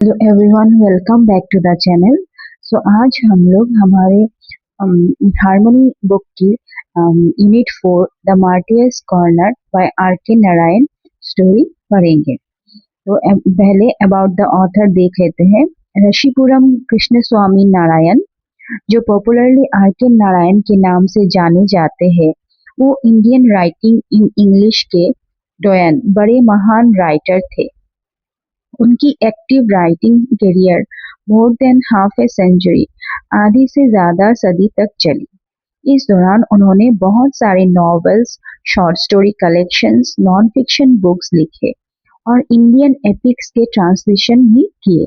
Hello everyone, welcome back to the channel. आज हम लोग हमारे हार्मनी बुक की unit 4 the martyr's corner by R K Narayan story पढ़ेंगे। तो पहले अबाउट द ऑथर देख लेते हैं। ऋषिपुरम कृष्ण स्वामी नारायण, जो पॉपुलरली आर के नारायण के नाम से जाने जाते हैं, वो इंडियन राइटिंग इन इंग्लिश के डोयन बड़े महान राइटर थे। उनकी active writing career more than half a century, आधी से ज्यादा सदी तक चली। इस दौरान उन्होंने बहुत सारे novels, short story collections, non fiction books लिखे और इंडियन एपिक्स के ट्रांसलेशन भी किए।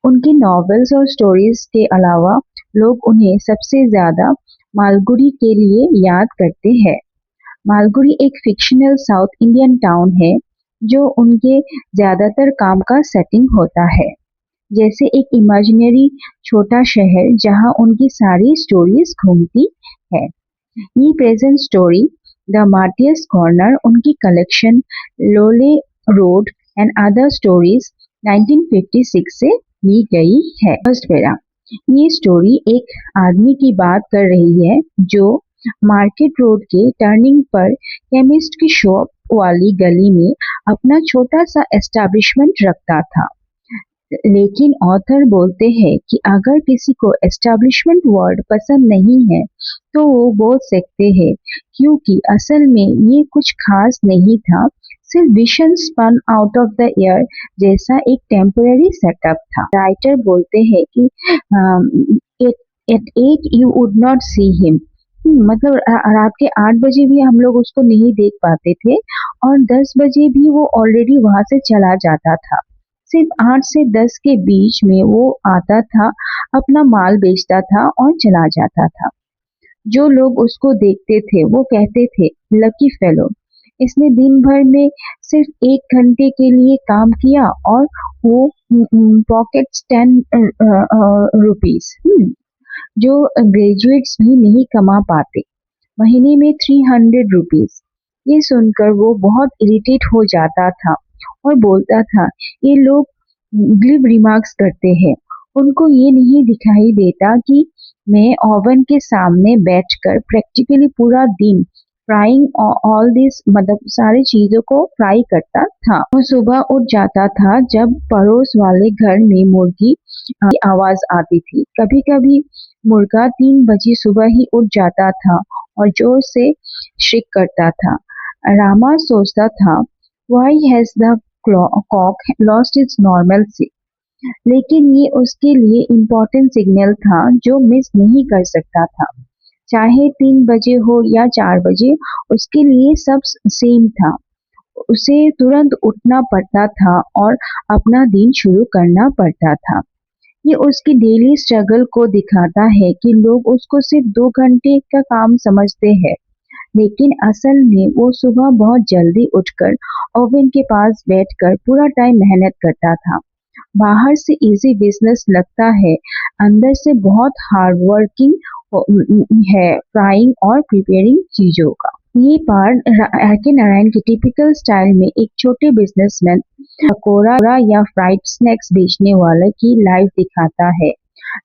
उनके नॉवेल्स और स्टोरीज के अलावा लोग उन्हें सबसे ज्यादा मालगुडी के लिए याद करते हैं। मालगुडी एक फिक्शनल साउथ इंडियन टाउन है जो उनके ज्यादातर काम का सेटिंग होता है, जैसे एक इमेजिनरी छोटा शहर जहां उनकी सारी स्टोरीज घूमती है। ये present story the martyr's corner उनकी कलेक्शन लोले रोड एंड अदर स्टोरीज 1956 से ली गई है। फर्स्ट पैरा, ये स्टोरी एक आदमी की बात कर रही है जो मार्केट रोड के टर्निंग पर केमिस्ट की शॉप वाली गली में अपना छोटा सा एस्टेब्लिशमेंट रखता था। लेकिन ऑथर बोलते हैं कि अगर किसी को एस्टेब्लिशमेंट वर्ड पसंद नहीं है तो वो बोल सकते हैं, क्योंकि असल में ये कुछ खास नहीं था, सिर्फ vision spun out of the air जैसा एक टेम्पररी सेटअप था। राइटर बोलते हैं कि at 8 you would not see him, मतलब रात के 8 बजे भी हम लोग उसको नहीं देख पाते थे और 10 बजे भी वो ऑलरेडी वहां से चला जाता था। सिर्फ 8 से 10 के बीच में वो आता था, अपना माल बेचता था और चला जाता था। जो लोग उसको देखते थे वो कहते थे, लकी फेलो, इसने दिन भर में सिर्फ 1 घंटे के लिए काम किया और वो पॉकेट्स 10 रुपीज, जो ग्रेजुएट्स भी नहीं कमा पाते, महीने में 300 रुपीज। ये सुनकर वो बहुत इरिटेट हो जाता था और बोलता था, ये लोग ग्लिब रिमार्क्स करते हैं, उनको ये नहीं दिखाई देता कि मैं ओवन के सामने बैठकर प्रैक्टिकली पूरा दिन फ्राइंग ऑल दिस, मतलब सारी चीजों को फ्राई करता था। वो सुबह उठ जाता था जब पड़ोस वाले घर में मुर्गी की आवाज आती थी। कभी कभी मुर्गा 3 बजे सुबह ही उठ जाता था और जोर से श्रिक करता था। रामा सोचता था, why has the cock lost its normalcy, लेकिन ये उसके लिए इम्पोर्टेंट सिग्नल था जो मिस नहीं कर सकता था। चाहे 3 बजे हो या 4 बजे, उसके लिए सब सेम था। उसे तुरंत उठना पड़ता था और अपना दिन शुरू करना पड़ता था। ये उसकी डेली स्ट्रगल को दिखाता है कि लोग उसको सिर्फ 2 घंटे का काम समझते हैं, लेकिन असल में वो सुबह बहुत जल्दी उठकर ओवन के पास बैठकर पूरा टाइम मेहनत करता था। बाहर से इजी बिजनेस लगता है, अंदर से बहुत हार्ड वर्किंग है, फ्राइंग और प्रिपेयरिंग चीजों का। ये पार्ट आर के नारायण की टिपिकल स्टाइल में एक छोटे बिजनेसमैन, पकोड़ा या फ्राइड स्नैक्स बेचने वाले की लाइफ दिखाता है।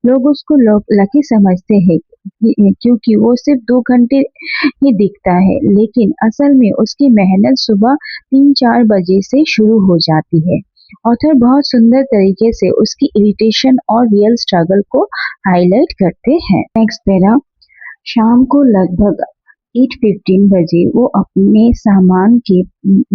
लोग उसको लकी समझते हैं क्योंकि वो सिर्फ 2 घंटे ही दिखता है, लेकिन असल में उसकी मेहनत सुबह 3-4 बजे से शुरू हो जाती है। ऑथर बहुत सुंदर तरीके से उसकी इरिटेशन और रियल स्ट्रगल को हाईलाइट करते हैं। नेक्स्ट पैरा, शाम को लगभग 8:15 बजे वो अपने सामान के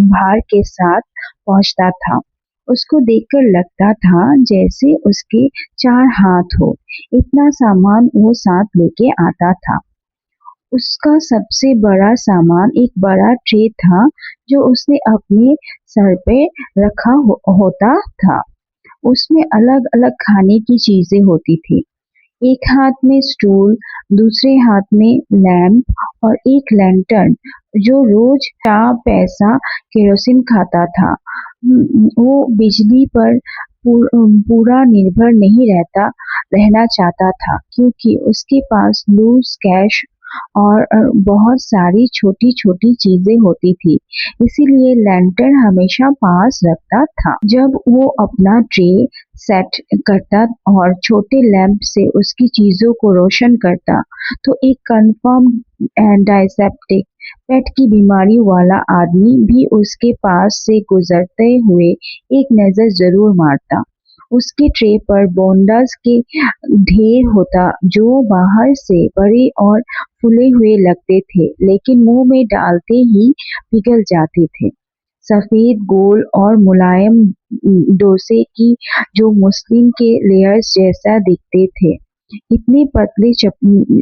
भार के साथ पहुंचता था। उसको देखकर लगता था जैसे उसके 4 हाथ हो, इतना सामान वो साथ लेके आता था। उसका सबसे बड़ा सामान एक बड़ा ट्रे था जो उसने अपने सर पे रखा होता था। उसमें अलग अलग खाने की चीजें होती थी। एक हाथ में स्टूल, दूसरे हाथ में लैंप और एक लैंटर्न जो रोज 4 पैसा केरोसिन खाता था। वो बिजली पर पूरा निर्भर नहीं रहना चाहता था, क्योंकि उसके पास लूज कैश और बहुत सारी छोटी छोटी चीजें होती थी, इसीलिए लैंटर्न हमेशा पास रखता था। जब वो अपना ट्रे सेट करता और छोटे लैंप से उसकी चीजों को रोशन करता, तो एक कंफर्म डायसेप्टिक पेट की बीमारी वाला आदमी भी उसके पास से गुजरते हुए एक नजर जरूर मारता। उसके ट्रे पर बोंडास के ढेर होता, जो बाहर से बड़े और फूले हुए लगते थे, लेकिन मुंह में डालते ही पिघल जाते थे। सफेद, गोल और मुलायम डोसे की जो मुस्लिन के लेयर्स जैसा दिखते थे। इतने पतले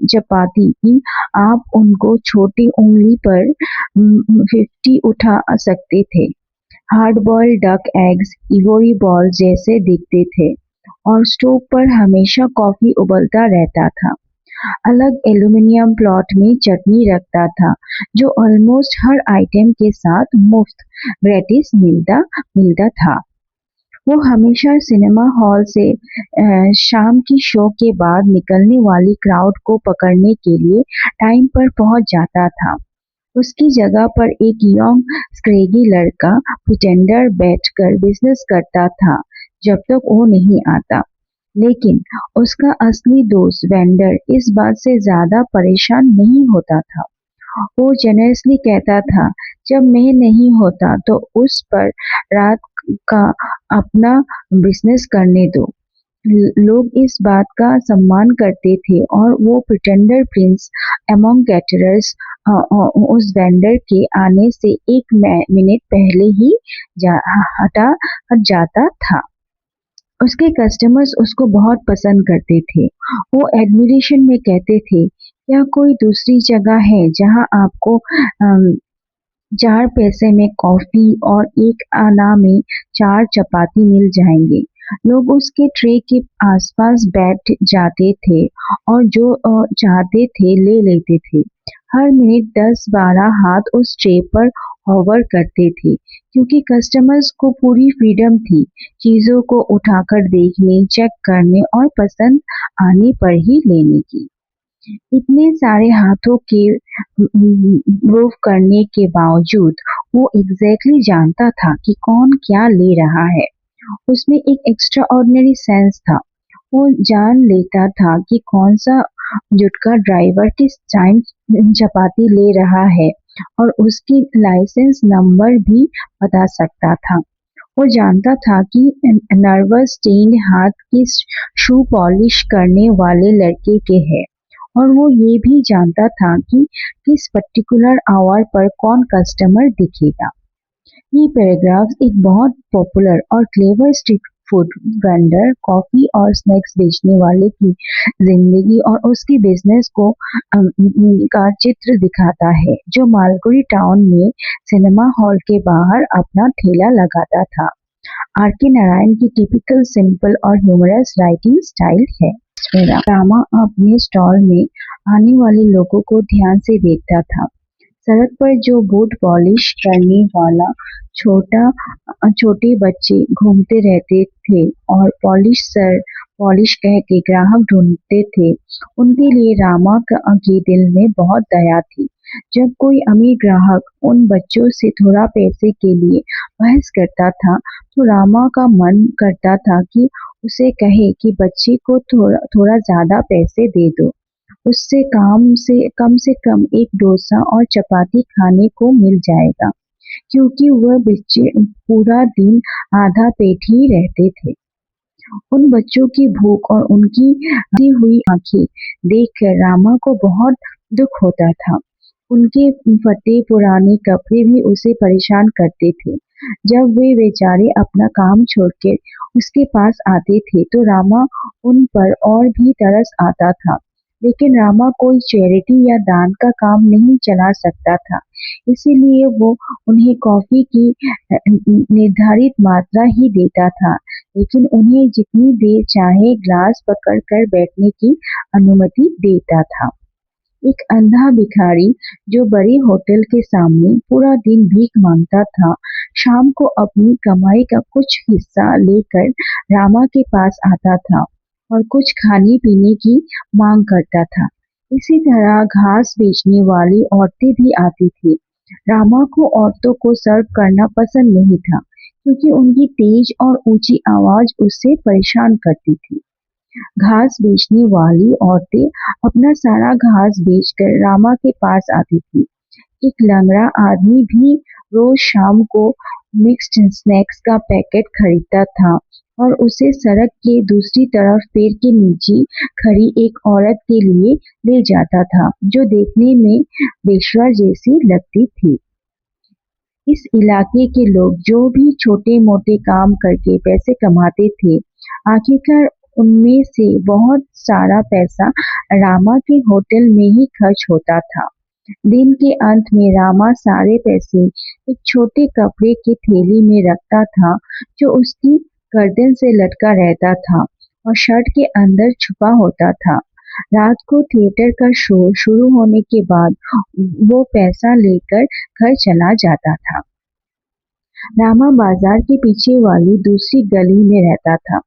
चपाती कि आप उनको छोटी उंगली पर 50 उठा सकते थे। Hard boiled duck eggs ivory ball जैसे दिखते थे और स्टोव पर हमेशा कॉफी उबलता रहता था। अलग एल्युमिनियम प्लॉट में चटनी रखता था, जो ऑलमोस्ट हर आइटम के साथ मुफ्त ग्रेटिस मिलता मिलता था। वो हमेशा सिनेमा हॉल से शाम की शो के बाद निकलने वाली क्राउड को पकड़ने के लिए टाइम पर पहुंच जाता था। उसकी जगह पर एक यंग स्क्रेगी लड़का प्रिटेंडर बैठकर बिजनेस करता था जब तक वो नहीं आता। लेकिन उसका असली दोस्त वेंडर इस बात से ज्यादा परेशान नहीं होता था। वो जेनरसली कहता था, जब मैं नहीं होता तो उस पर रात का अपना बिजनेस करने दो। लोग इस बात का सम्मान करते थे और वो प्रिटेंडर प्रिंस अमंग कैटरर्स उस वेंडर के आने से एक मिनट पहले ही हट जाता था। उसके कस्टमर्स उसको बहुत पसंद करते थे। वो एडमिरेशन में कहते थे, क्या कोई दूसरी जगह है जहां आपको 4 पैसे में कॉफी और एक आना में 4 चपाती मिल जाएंगे। लोग उसके ट्रे के आसपास बैठ जाते थे और जो चाहते थे ले लेते थे। हर मिनट 10-12 हाथ उस ट्रे पर होवर करते थे, क्योंकि कस्टमर्स को पूरी फ्रीडम थी चीजों को उठाकर देखने, चेक करने और पसंद आने पर ही लेने की। इतने सारे हाथों के मूव करने के बावजूद वो एग्जैक्टली जानता था कि कौन क्या ले रहा है। उसमें एक एक्स्ट्रा ऑर्डिनरी सेंस था। वो जान लेता था कि कौन सा जुटका ड्राइवर किस टाइम चपाती ले रहा है और उसकी लाइसेंस नंबर भी बता सकता था। वो जानता था कि नर्वस टेंड हाथ किस शू पॉलिश करने वाले लड़के के हैं, और वो ये भी जानता था कि किस पर्टिकुलर आवर पर कौन कस्टमर दिखेगा। ये पैराग्राफ्स एक बहुत पॉपुलर और clever street food vendor, coffee और स्नैक्स बेचने वाले की जिंदगी और उसके बिजनेस को का चित्र दिखाता है, जो मालगुडी टाउन में सिनेमा हॉल के बाहर अपना ठेला लगाता था। आर.के. नारायण की टिपिकल सिंपल और ह्यूमरस राइटिंग स्टाइल है। रामा अपने स्टॉल में आने वाले लोगों को ध्यान से देखता था। सड़क पर जो बूट पॉलिश करने वाला छोटे बच्चे घूमते रहते थे और पॉलिश कह के ग्राहक ढूंढते थे, उनके लिए रामा के दिल में बहुत दया थी। जब कोई अमीर ग्राहक उन बच्चों से थोड़ा पैसे के लिए बहस करता था, तो रामा का मन करता था कि उसे कहे कि बच्चे को थोड़ा ज्यादा पैसे दे दो, उससे कम से कम एक डोसा और चपाती खाने को मिल जाएगा, क्योंकि वह बच्चे पूरा दिन आधा पेट ही रहते थे। उन बच्चों की भूख और उनकी भरी हुई आंखें देखकर रामा को बहुत दुख होता था। उनके फटे पुराने कपड़े भी उसे परेशान करते थे। जब वे बेचारे अपना काम छोड़कर उसके पास आते थे, तो रामा उन पर और भी तरस आता था। लेकिन रामा कोई चैरिटी या दान का काम नहीं चला सकता था, इसीलिए वो उन्हें कॉफी की निर्धारित मात्रा ही देता था, लेकिन उन्हें जितनी देर चाहे ग्लास पकड़ कर बैठने की अनुमति देता था। एक अंधा भिखारी जो बड़े होटल के सामने पूरा दिन भीख मांगता था, शाम को अपनी कमाई का कुछ हिस्सा लेकर रामा के पास आता था और कुछ खाने पीने की मांग करता था। इसी तरह घास बेचने वाली औरतें भी आती थी। रामा को औरतों को सर्व करना पसंद नहीं था क्योंकि उनकी तेज और ऊंची आवाज उससे परेशान करती थी। घास बेचने वाली औरतें अपना सारा घास बेचकर रामा के पास आती थी। एक लंगड़ा आदमी भी रोज शाम को मिक्स्ड स्नैक्स का पैकेट खरीदता था और उसे सड़क के दूसरी तरफ पेड़ के नीचे खड़ी एक औरत के लिए ले जाता था, जो देखने में बेश्या जैसी लगती थी। इस इलाके के लोग जो भी छोटे-मोटे काम करके पैसे कमाते थे, आखिरकार उनमें से बहुत सारा पैसा रामा के होटल में ही खर्च होता था। दिन के अंत में रामा सारे पैसे एक छोटे कपड़े की थैली में रखता था, जो उसकी गर्दन से लटका रहता था और शर्ट के अंदर छुपा होता था। रात को थिएटर का शो शुरू होने के बाद वो पैसा लेकर घर चला जाता था। रामा बाजार के पीछे वाली दूसरी गली में रहता था।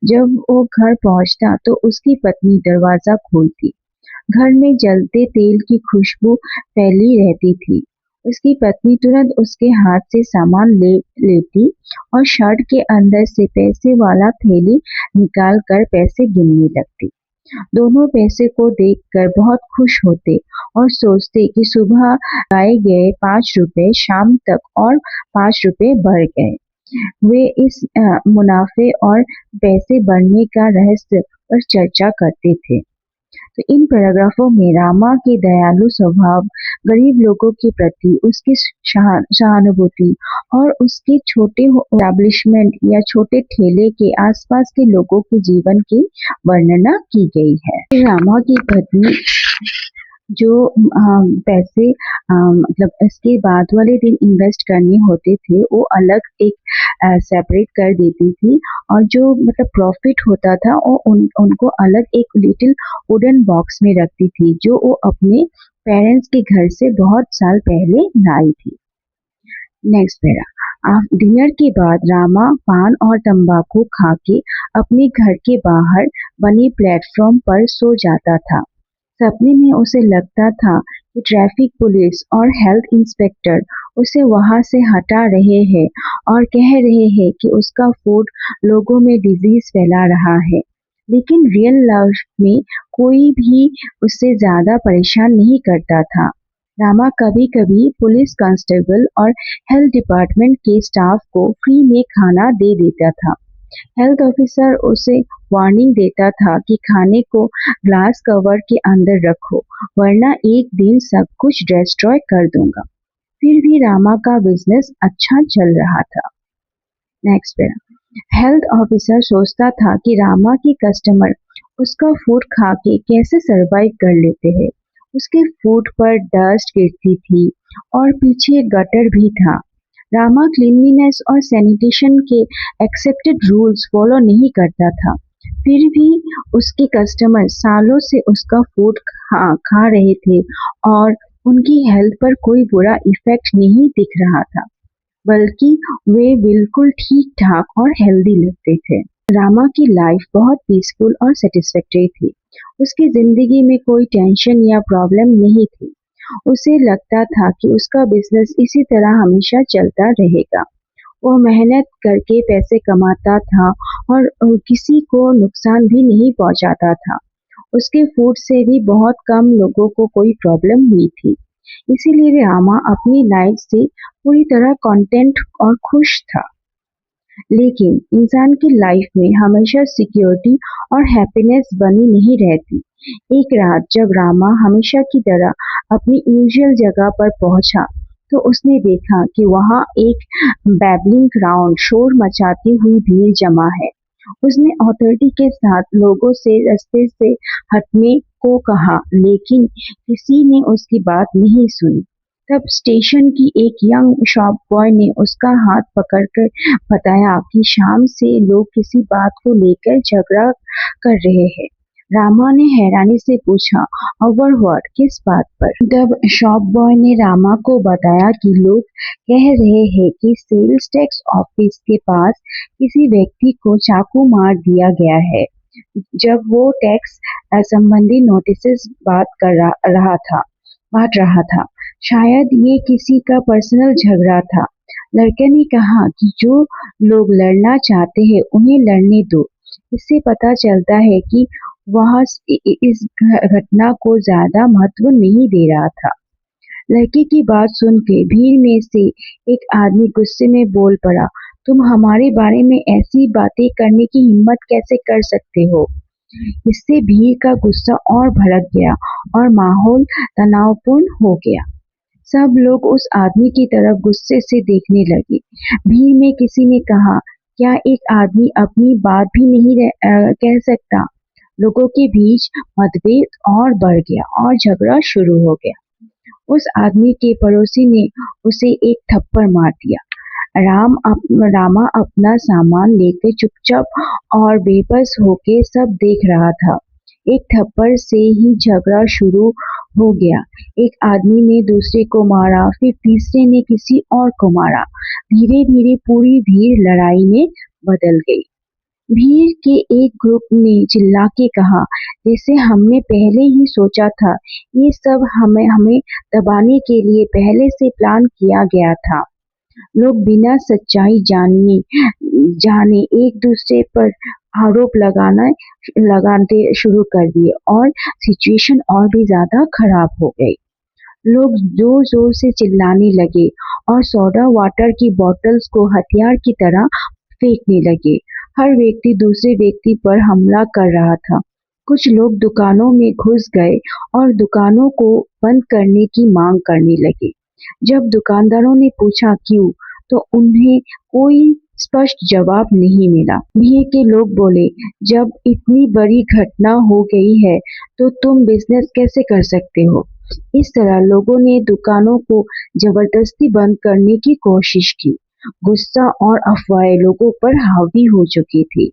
जब वो घर पहुंचता तो उसकी पत्नी दरवाजा खोलती। घर में जलते तेल की खुशबू फैली रहती थी। उसकी पत्नी तुरंत उसके हाथ से सामान ले लेती और शर्ट के अंदर से पैसे वाला थैली निकाल कर पैसे गिनने लगती। दोनों पैसे को देखकर बहुत खुश होते और सोचते कि सुबह आए गए 5 रुपए शाम तक और 5 रुपए बढ़ गए। वे इस मुनाफे और पैसे बढ़ने का रहस्य पर चर्चा करते थे। तो इन पैराग्राफों में रामा के दयालु स्वभाव, गरीब लोगों के प्रति उसकी सहानुभूति और उसके छोटे एस्टैब्लिशमेंट या छोटे ठेले के आसपास के लोगों के जीवन की वर्णना की गई है। रामा की पत्नी जो पैसे मतलब इसके बाद वाले दिन इन्वेस्ट करने होते थे वो अलग एक सेपरेट कर देती थी और जो मतलब प्रॉफिट होता था वो उनको अलग एक लिटिल वुडन बॉक्स में रखती थी, जो वो अपने पेरेंट्स के घर से बहुत साल पहले लाई थी। Next para. डिनर के बाद रामा पान और तंबाकू खा के अपने घर के बाहर बने प्लेटफॉर्म पर सो जाता था। सपने में उसे लगता था कि ट्रैफिक पुलिस और हेल्थ इंस्पेक्टर उसे वहां से हटा रहे हैं और कह रहे हैं कि उसका फूड लोगों में डिजीज फैला रहा है। लेकिन रियल लाइफ में कोई भी उससे ज्यादा परेशान नहीं करता था। रामा कभी-कभी पुलिस कांस्टेबल और हेल्थ डिपार्टमेंट के स्टाफ को फ्री में खाना दे देता था। हेल्थ ऑफिसर उसे वार्निंग देता था कि खाने को ग्लास कवर के अंदर रखो, वरना एक दिन सब कुछ डिस्ट्रॉय कर दूंगा। फिर भी रामा का बिजनेस अच्छा चल रहा था। Next para. हेल्थ ऑफिसर सोचता था कि रामा के कस्टमर उसका फूड खा के कैसे सरवाइव कर लेते हैं। उसके फूड पर डस्ट गिरती थी और पीछे गटर भी था। रामा क्लीनलीनेस और सैनिटेशन के एक्सेप्टेड रूल्स फॉलो नहीं करता था। फिर भी उसके कस्टमर सालों से उसका फूड खा रहे थे और उनकी हेल्थ पर कोई बुरा इफेक्ट नहीं दिख रहा था, बल्कि वे बिल्कुल ठीक-ठाक और हेल्दी लगते थे। रामा की लाइफ बहुत पीसफुल और सेटिस्फैक्टरी थी। उसकी जिंदगी में कोई टेंशन या प्रॉब्लम नहीं थी। उसे लगता था कि उसका बिजनेस इसी तरह हमेशा चलता रहेगा। वो मेहनत करके पैसे कमाता था और किसी को नुकसान भी नहीं पहुंचाता था। उसके फूड से भी बहुत कम लोगों को कोई प्रॉब्लम हुई थी। इसीलिए रामा अपनी लाइफ से पूरी तरह कंटेंट और खुश था। लेकिन इंसान की लाइफ में हमेशा सिक्योरिटी और हैप्पीनेस बनी नहीं रहती। एक रात जब रामा हमेशा की तरह अपनी यूजुअल जगह पर पहुंचा, तो उसने देखा कि वहां एक बैबलिंग क्राउड शोर मचाती हुई भीड़ जमा है। उसने अथॉरिटी के साथ लोगों से रास्ते से हटने को कहा, लेकिन किसी ने उसकी बात नहीं सुनी। तब स्टेशन की एक यंग शॉप बॉय ने उसका हाथ पकड़कर बताया कि शाम से लोग किसी बात को लेकर झगड़ा कर रहे हैं। रामा ने हैरानी से पूछा, ओवर व्हाट, किस बात पर? तब शॉप बॉय ने रामा को बताया कि लोग कह रहे हैं कि सेल्स टैक्स ऑफिस के पास किसी व्यक्ति को चाकू मार दिया गया है। जब वो टैक्स संबंधी नोटिसेस बांट रहा था। शायद ये किसी का पर्सनल झगड़ा था। लड़के ने कहा कि जो लोग लड़ना चाहते हैं उन्हें लड़ने दो। इससे पता चलता है कि वह इस घटना को ज्यादा महत्व नहीं दे रहा था। लड़के की बात सुन के भीड़ में से एक आदमी गुस्से में बोल पड़ा, तुम हमारे बारे में ऐसी बातें करने की हिम्मत कैसे कर सकते हो? इससे भीड़ का गुस्सा और भड़क गया और माहौल तनावपूर्ण हो गया। सब लोग उस आदमी की तरफ गुस्से से देखने लगे। भीड़ में किसी ने कहा, क्या एक आदमी अपनी बात भी नहीं कह सकता? लोगों के बीच मतभेद और बढ़ गया और झगड़ा शुरू हो गया। उस आदमी के पड़ोसी ने उसे एक थप्पड़ मार दिया। रामा अपना सामान लेकर चुपचाप और बेबस होके सब देख रहा था। एक थप्पड़ से ही झगड़ा शुरू हो गया। एक आदमी ने दूसरे को मारा, फिर तीसरे ने किसी और को मारा। धीरे धीरे पूरी भीड़ लड़ाई में बदल गई। भीड़ के एक ग्रुप ने चिल्ला के कहा, जैसे हमने पहले ही सोचा था, ये सब हमें हमें दबाने के लिए पहले से प्लान किया गया था। लोग बिना सच्चाई जाने एक दूसरे पर आरोप लगाते शुरू कर दिए और सिचुएशन और भी ज्यादा खराब हो गई। लोग जोर जोर से चिल्लाने लगे और सोडा वाटर की बोतल्स को हथियार की तरह फेंकने लगे। हर व्यक्ति दूसरे व्यक्ति पर हमला कर रहा था। कुछ लोग दुकानों में घुस गए और दुकानों को बंद करने की मांग करने लगे। जब दुकानदारों ने पूछा क्यों, तो उन्हें कोई स्पष्ट जवाब नहीं मिला। भीड़ के लोग बोले, जब इतनी बड़ी घटना हो गई है तो तुम बिजनेस कैसे कर सकते हो? इस तरह लोगों ने दुकानों को जबरदस्ती बंद करने की कोशिश की। गुस्सा और अफवाहें लोगों पर हावी हो चुकी थी।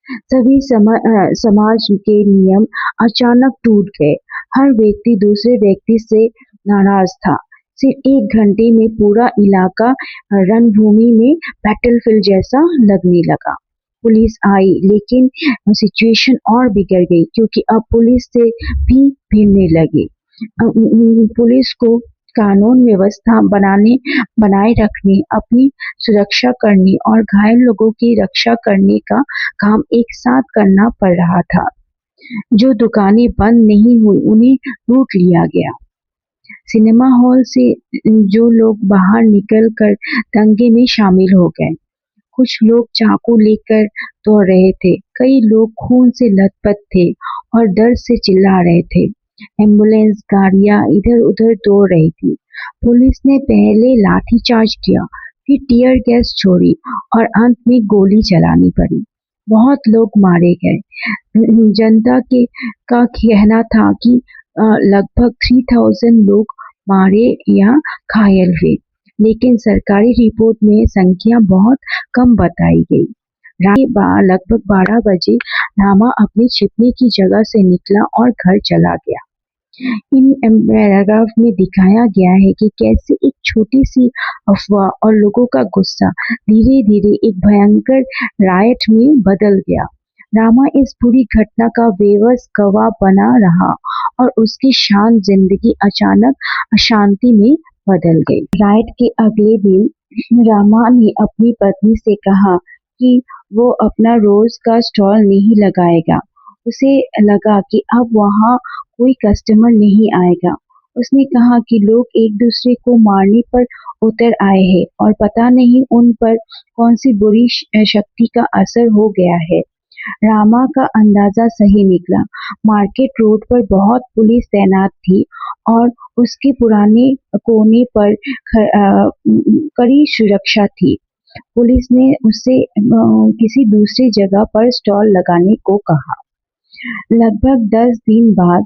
सभी समाज के नियम अचानक टूट गए। हर व्यक्ति दूसरे व्यक्ति से नाराज था। सिर्फ एक घंटे में पूरा इलाका रणभूमि में बैटलफील्ड जैसा लगने लगा। पुलिस आई, लेकिन सिचुएशन और बिगड़ गई क्योंकि अब पुलिस से भी भिड़ने लगे। पुलिस को कानून व्यवस्था बनाए रखने, अपनी सुरक्षा करने और घायल लोगों की रक्षा करने का काम एक साथ करना पड़ रहा था। जो दुकानें बंद नहीं हुई उन्हें लूट लिया गया। सिनेमा हॉल से जो लोग बाहर निकल कर दंगे में शामिल हो गए। कुछ लोग चाकू लेकर दौड़ रहे थे। कई लोग खून से लथपथ थे और दर्द से चिल्ला रहे थे। एम्बुलेंस गाड़ियां इधर-उधर दौड़ रही थी। पुलिस ने पहले लाठीचार्ज किया, फिर टीयर गैस छोड़ी और अंत में गोली चलानी पड़ी। बहुत लोग मारे गए। जनता का कहना था कि लगभग 3000 लोग मारे या घायल हुए, लेकिन सरकारी रिपोर्ट में संख्या बहुत कम बताई गई। लगभग 12 बजे रामा अपने छिपने की जगह से निकला और घर चला गया। इन पैराग्राफ में दिखाया गया है कि कैसे एक छोटी सी अफवाह और लोगों का गुस्सा धीरे धीरे एक भयंकर रायट में बदल गया। रामा इस पूरी घटना का बेबस गवाह बना रहा और उसकी शांत जिंदगी अचानक अशांति में बदल गई। रायट के अगले दिन रामा ने अपनी पत्नी से कहा कि वो अपना रोज का स्टॉल नहीं लगाएगा। उसे लगा कि अब वहाँ कोई कस्टमर नहीं आएगा। उसने कहा कि लोग एक दूसरे को मारने पर उतर आए हैं और पता नहीं उन पर कौन सी बुरी शक्ति का असर हो गया है। रामा का अंदाजा सही निकला। मार्केट रोड पर बहुत पुलिस तैनात थी और उसके पुराने कोने पर कड़ी सुरक्षा थी। पुलिस ने उससे किसी दूसरी जगह पर स्टॉल लगाने को कहा। लगभग 10 दिन बाद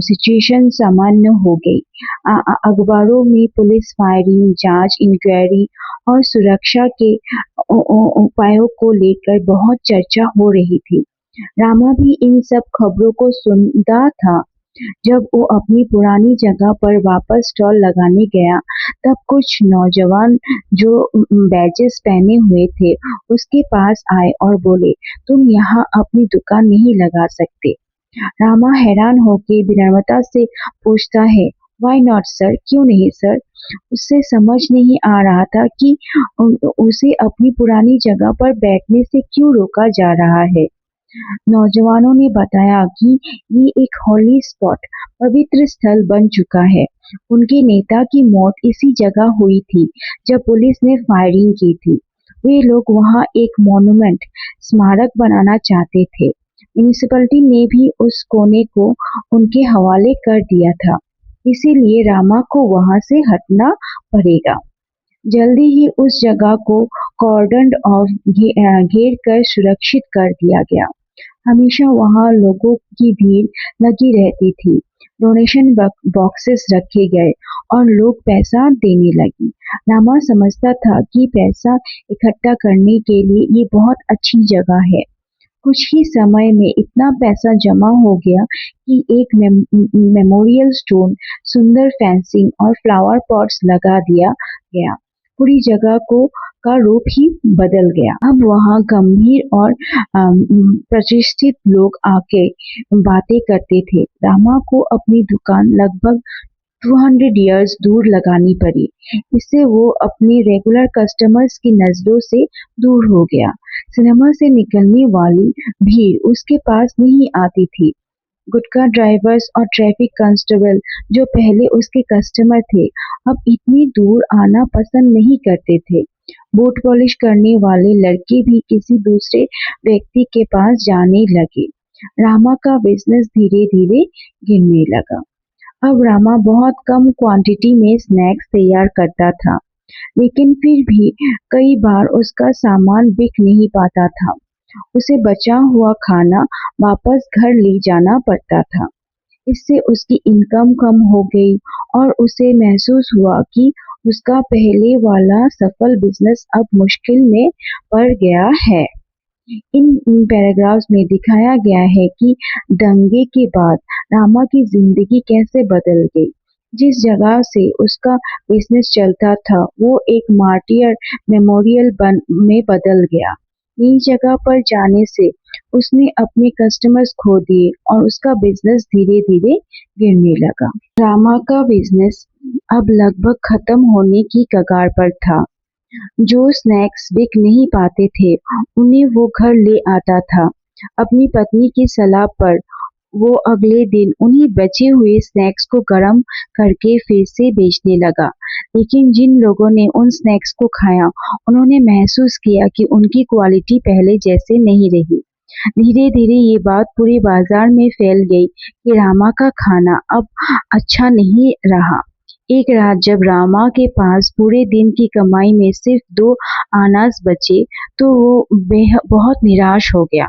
सिचुएशन सामान्य हो गई। अखबारों में पुलिस फायरिंग, जांच, इंक्वायरी और सुरक्षा के उपायों को लेकर बहुत चर्चा हो रही थी। रामा भी इन सब खबरों को सुनता था। जब वो अपनी पुरानी जगह पर वापस स्टॉल लगाने गया, तब कुछ नौजवान जो बैजेस पहने हुए थे, उसके पास आए और बोले, तुम यहाँ अपनी दुकान नहीं लगा सकते। रामा हैरान होकर विनम्रता से पूछता है, व्हाई नॉट सर, क्यों नहीं सर? उससे समझ नहीं आ रहा था कि उसे अपनी पुरानी जगह पर बैठने से क्यों रोका जा रहा है। नौजवानों ने बताया कि ये एक हॉली स्पॉट, पवित्र स्थल बन चुका है। उनके नेता की मौत इसी जगह हुई थी जब पुलिस ने फायरिंग की थी। वे लोग वहां एक मॉन्यूमेंट, स्मारक बनाना चाहते थे। म्युनिसिपैलिटी ने भी उस कोने को उनके हवाले कर दिया था। इसीलिए रामा को वहां से हटना पड़ेगा। जल्दी ही उस जगह को कॉर्डन ऑफ घेर कर सुरक्षित कर दिया गया। हमेशा वहाँ लोगों की भीड़ लगी रहती थी। डोनेशन बॉक्सेस रखे गए और लोग पैसा देने लगे। रामा समझता था कि पैसा इकट्ठा करने के लिए ये बहुत अच्छी जगह है। कुछ ही समय में इतना पैसा जमा हो गया कि एक मेमोरियल स्टोन, सुंदर फेंसिंग और फ्लावर पॉट्स लगा दिया गया। पूरी जगह को का रूप ही बदल गया। अब वहाँ गंभीर और प्रतिष्ठित लोग आके बातें करते थे। रामा को अपनी दुकान लगभग 200 इयर्स दूर लगानी पड़ी। इससे वो अपने रेगुलर कस्टमर्स की नजरों से दूर हो गया। सिनेमा से निकलने वाली भीड़ उसके पास नहीं आती थी। गुटखा ड्राइवर्स और ट्रैफिक कांस्टेबल जो पहले उसके कस्टमर थे, अब इतनी दूर आना पसंद नहीं करते थे। बूट पॉलिश करने वाले लड़के भी किसी दूसरे व्यक्ति के पास जाने लगे। रामा का बिजनेस धीरे धीरे गिरने लगा। अब रामा बहुत कम क्वांटिटी में स्नैक्स तैयार करता था, लेकिन फिर भी कई बार उसका सामान बिक नहीं पाता था। उसे बचा हुआ खाना वापस घर ले जाना पड़ता था। इससे उसकी इनकम कम हो गई और उसे महसूस हुआ कि उसका पहले वाला सफल बिजनेस अब मुश्किल में पड़ गया है। इन पैराग्राफ्स में दिखाया गया है कि दंगे के बाद रामा की जिंदगी कैसे बदल गई। जिस जगह से उसका बिजनेस चलता था, वो एक मार्टियर मेमोरियल में बदल गया। नई जगह पर जाने से उसने अपने कस्टमर्स खो दिए और उसका बिजनेस धीरे धीरे गिरने लगा। रामा का बिजनेस अब लगभग खत्म होने की कगार पर था। जो स्नैक्स बिक नहीं पाते थे, उन्हें वो घर ले आता था। अपनी पत्नी की सलाह पर वो अगले दिन उन्हीं बचे हुए स्नैक्स को गरम करके फिर से बेचने लगा। लेकिन जिन लोगों ने उन स्नैक्स को खाया, उन्होंने महसूस किया कि उनकी क्वालिटी पहले जैसे नहीं रही। धीरे धीरे ये बात पूरे बाजार में फैल गई कि रामा का खाना अब अच्छा नहीं रहा। एक रात जब रामा के पास पूरे दिन की कमाई में सिर्फ 2 आनाज बचे, तो वो बहुत निराश हो गया।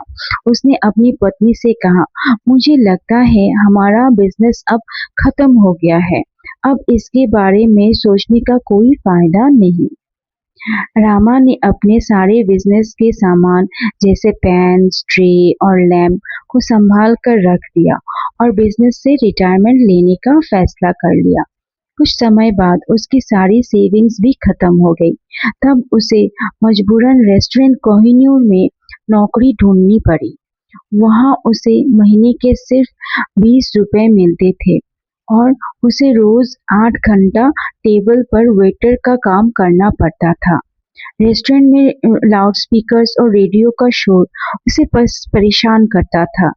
उसने अपनी पत्नी से कहा, मुझे लगता है हमारा बिजनेस अब खत्म हो गया है। अब इसके बारे में सोचने का कोई फायदा नहीं। रामा ने अपने सारे बिजनेस के सामान जैसे पेन्स, ट्रे और लैंप को संभाल कर रख दिया और बिजनेस से रिटायरमेंट लेने का फैसला कर लिया। कुछ समय बाद उसकी सारी सेविंग्स भी खत्म हो गई। तब उसे मजबूरन रेस्टोरेंट कोहिनूर में नौकरी ढूंढनी पड़ी। वहां उसे महीने के सिर्फ 20 रुपए मिलते थे और उसे रोज 8 घंटा टेबल पर वेटर का काम करना पड़ता था। रेस्टोरेंट में लाउडस्पीकर्स और रेडियो का शोर उसे परेशान करता था,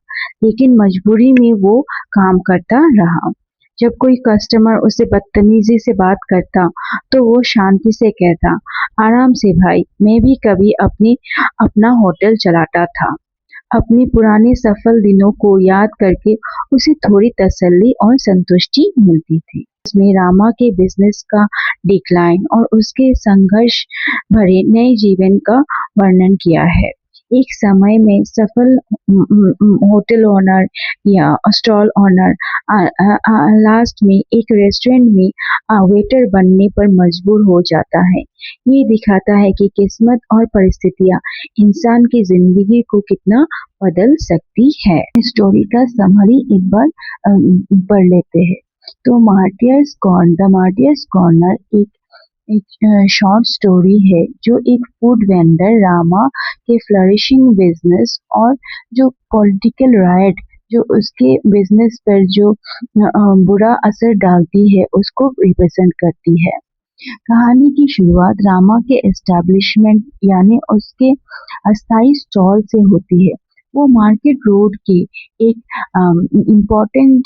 लेकिन मजबूरी में वो काम करता रहा। जब कोई कस्टमर उसे बदतमीजी से बात करता, तो वो शांति से कहता, आराम से भाई, मैं भी कभी अपना होटल चलाता था। अपने पुराने सफल दिनों को याद करके उसे थोड़ी तसल्ली और संतुष्टि मिलती थी। इसमें रामा के बिजनेस का डिक्लाइन और उसके संघर्ष भरे नए जीवन का वर्णन किया है। एक समय में सफल होटल ओनर या स्टॉल ओनर लास्ट में एक रेस्टोरेंट में वेटर बनने पर मजबूर हो जाता है। ये दिखाता है कि किस्मत और परिस्थितियां इंसान की जिंदगी को कितना बदल सकती है। स्टोरी का समरी एक बार पढ़ लेते हैं। तो द मार्टियर्स कॉर्नर एक शॉर्ट स्टोरी है जो एक फूड वेंडर रामा के फ्लरिशिंग बिजनेस और जो पॉलिटिकल राइट जो उसके बिजनेस पर जो बुरा असर डालती है उसको रिप्रेजेंट करती है। कहानी की शुरुआत रामा के एस्टेब्लिशमेंट यानी उसके अस्थाई स्टॉल से होती है। वो मार्केट रोड के एक इम्पोर्टेंट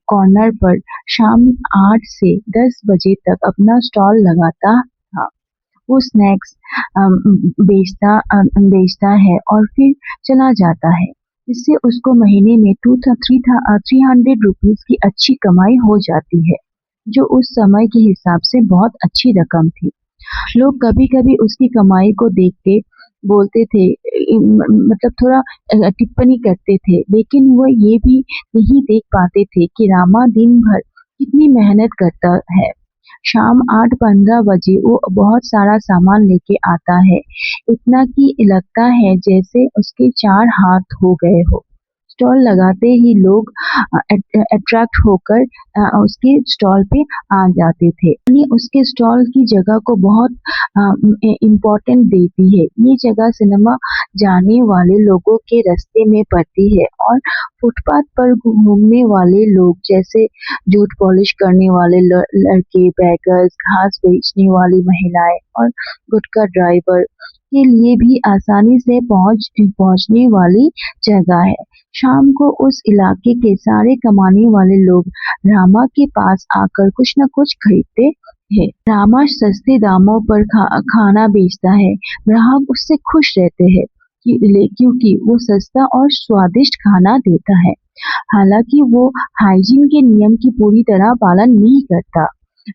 कॉर्नर पर शाम 8 से 10 बजे तक अपना स्टॉल लगाता था। वो स्नैक्स बेचता है और फिर चला जाता है। इससे उसको महीने में 300 रुपीज की अच्छी कमाई हो जाती है, जो उस समय के हिसाब से बहुत अच्छी रकम थी। लोग कभी-कभी उसकी कमाई को देख के बोलते थे, मतलब थोड़ा टिप्पणी करते थे, लेकिन वो ये भी नहीं देख पाते थे कि रामा दिन भर कितनी मेहनत करता है। शाम 8:15 बजे वो बहुत सारा सामान लेके आता है, इतना कि लगता है जैसे उसके 4 हाथ हो गए हो। स्टॉल लगाते ही लोग अट्रैक्ट होकर उसके स्टॉल पे आ जाते थे। यानी उसके स्टॉल की जगह को बहुत इम्पोर्टेंट देती है। ये जगह सिनेमा जाने वाले लोगों के रास्ते में पड़ती है और फुटपाथ पर घूमने वाले लोग जैसे जूट पॉलिश करने वाले लड़के, बेगर्स, घास बेचने वाली महिलाएं और गुटखा ड्राइवर के लिए भी आसानी से पहुंचने वाली जगह है। शाम को उस इलाके के सारे कमाने वाले लोग रामा के पास आकर कुछ न कुछ खरीदते हैं। रामा सस्ते दामों पर खाना बेचता है। ग्राहक उससे खुश रहते हैं क्योंकि वो सस्ता और स्वादिष्ट खाना देता है। हालांकि वो हाइजीन के नियम की पूरी तरह पालन नहीं करता,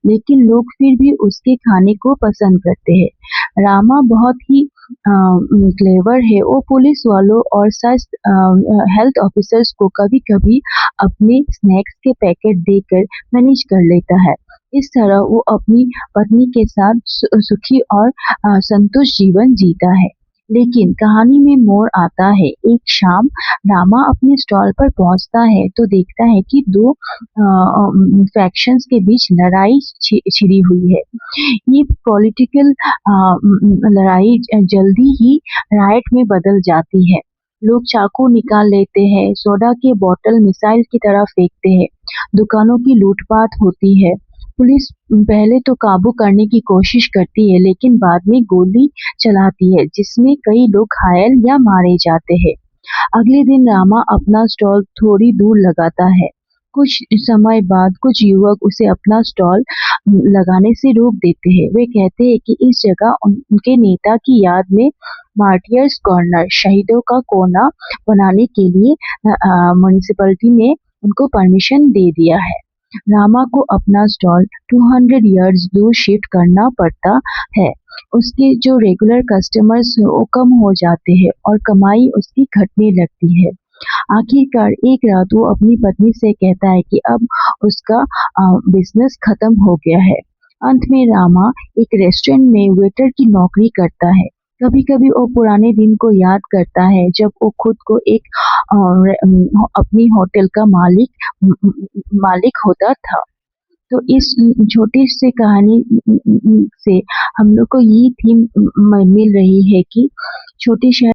लेकिन लोग फिर भी उसके खाने को पसंद करते हैं। रामा बहुत ही क्लेवर है। वो पुलिस वालों और हेल्थ ऑफिसर्स को कभी-कभी अपने स्नैक्स के पैकेट देकर मैनेज कर लेता है। इस तरह वो अपनी पत्नी के साथ सुखी और संतुष्ट जीवन जीता है। लेकिन कहानी में मोड़ आता है। एक शाम रामा अपने स्टॉल पर पहुंचता है तो देखता है कि दो फैक्शंस के बीच लड़ाई छिड़ी हुई है। ये पॉलिटिकल लड़ाई जल्दी ही राइट में बदल जाती है। लोग चाकू निकाल लेते हैं, सोडा के बोतल मिसाइल की तरह फेंकते हैं, दुकानों की लूटपाट होती है। पुलिस पहले तो काबू करने की कोशिश करती है, लेकिन बाद में गोली चलाती है, जिसमें कई लोग घायल या मारे जाते हैं। अगले दिन रामा अपना स्टॉल थोड़ी दूर लगाता है। कुछ समय बाद कुछ युवक उसे अपना स्टॉल लगाने से रोक देते हैं। वे कहते हैं कि इस जगह उनके नेता की याद में मार्टियर्स कॉर्नर शहीदों का कोना बनाने के लिए म्युनिसिपैलिटी ने उनको परमिशन दे दिया है। रामा को अपना स्टॉल 200 यार्ड्स दूर शिफ्ट करना पड़ता है। उसके जो रेगुलर कस्टमर्स वो कम हो जाते हैं और कमाई उसकी घटने लगती है। आखिरकार एक रात वो अपनी पत्नी से कहता है कि अब उसका बिजनेस खत्म हो गया है। अंत में रामा एक रेस्टोरेंट में वेटर की नौकरी करता है। कभी-कभी वो पुराने दिन को याद करता है जब वो खुद को एक अपनी होटल का मालिक होता था। तो इस छोटी सी कहानी से हम लोग को ये थीम मिल रही है कि छोटे शहर